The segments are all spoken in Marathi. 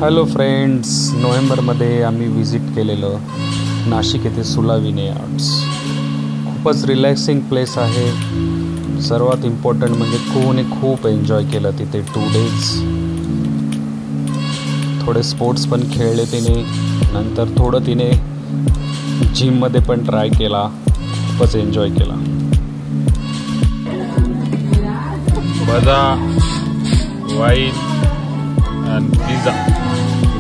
हॅलो फ्रेंड्स, नोव्हेंबरमध्ये आम्ही विजिट केलेलं नाशिक येथे सुला विनेयार्ड्स. खूपच रिलॅक्सिंग प्लेस आहे. सर्वात इम्पॉर्टंट म्हणजे कोणी खूप एन्जॉय केलं तिथे 2 days. थोडे स्पोर्ट्स पण खेळले तिने. नंतर थोडं तिने जिममध्ये पण ट्राय केला. खूपच एन्जॉय केला. भजा, वाईन आणि पिझ्झा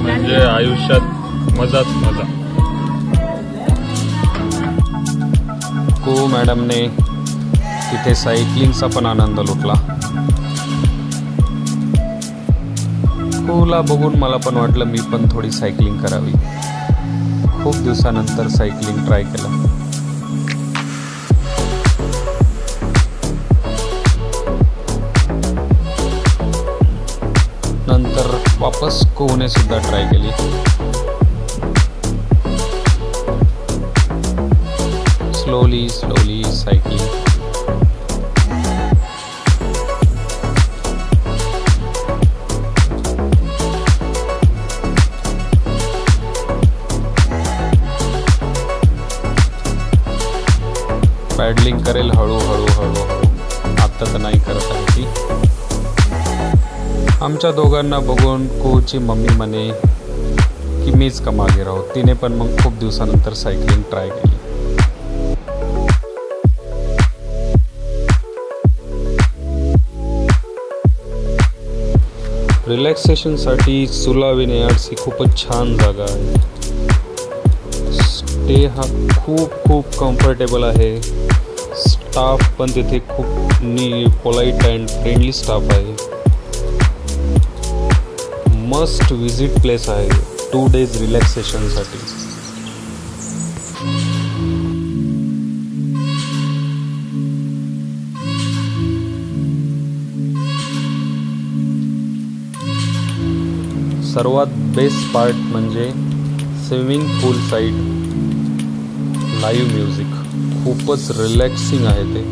म्हणजे आयुष्यात मजाच मजा. को मॅडमने तिथे सायकलिंगचा पण आनंद लुटला. कोला बघून मला पण वाटलं मी पण थोडी सायकलिंग करावी. खूप दिवसानंतर सायकलिंग ट्राय केलं. नंतर वापस कोने सुद्धा ट्राय केली. Slowly cycling. पॅडलिंग करेल हळूहळू. आता तर नाही करत आहे ती. आमच्या दोघांना बघून कोची मम्मी म्हणे की मीच का मागे राहू. तिने पण मग खूप दिवसानंतर सायकलिंग ट्राय केली. रिलॅक्सेशनसाठी सुला विनेयार्ड्स ही खूपच छान जागा आहे. स्टे हा खूप कम्फर्टेबल आहे. स्टाफ पण तिथे खूप पोलाईट अँड फ्रेंडली स्टाफ आहे. मस्ट विजिट प्लेस आहे 2 days रिलॅक्सेशनसाठी. सर्वात बेस्ट पार्ट म्हणजे स्विमिंग पूल साईड लाईव्ह म्युझिक. खूपच रिलॅक्सिंग आहे ते.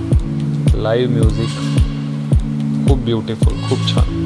लाईव्ह म्युझिक खूप ब्युटिफुल, खूप छान.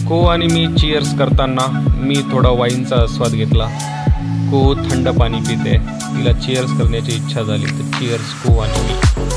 को आणि मी चीअर्स करताना मी थोडा वाईनचा आस्वाद घेतला. कुहू थंड पाणी पिते, तिला चिअर्स करण्याची इच्छा झाली तर चिअर्स कुहू आणि मी.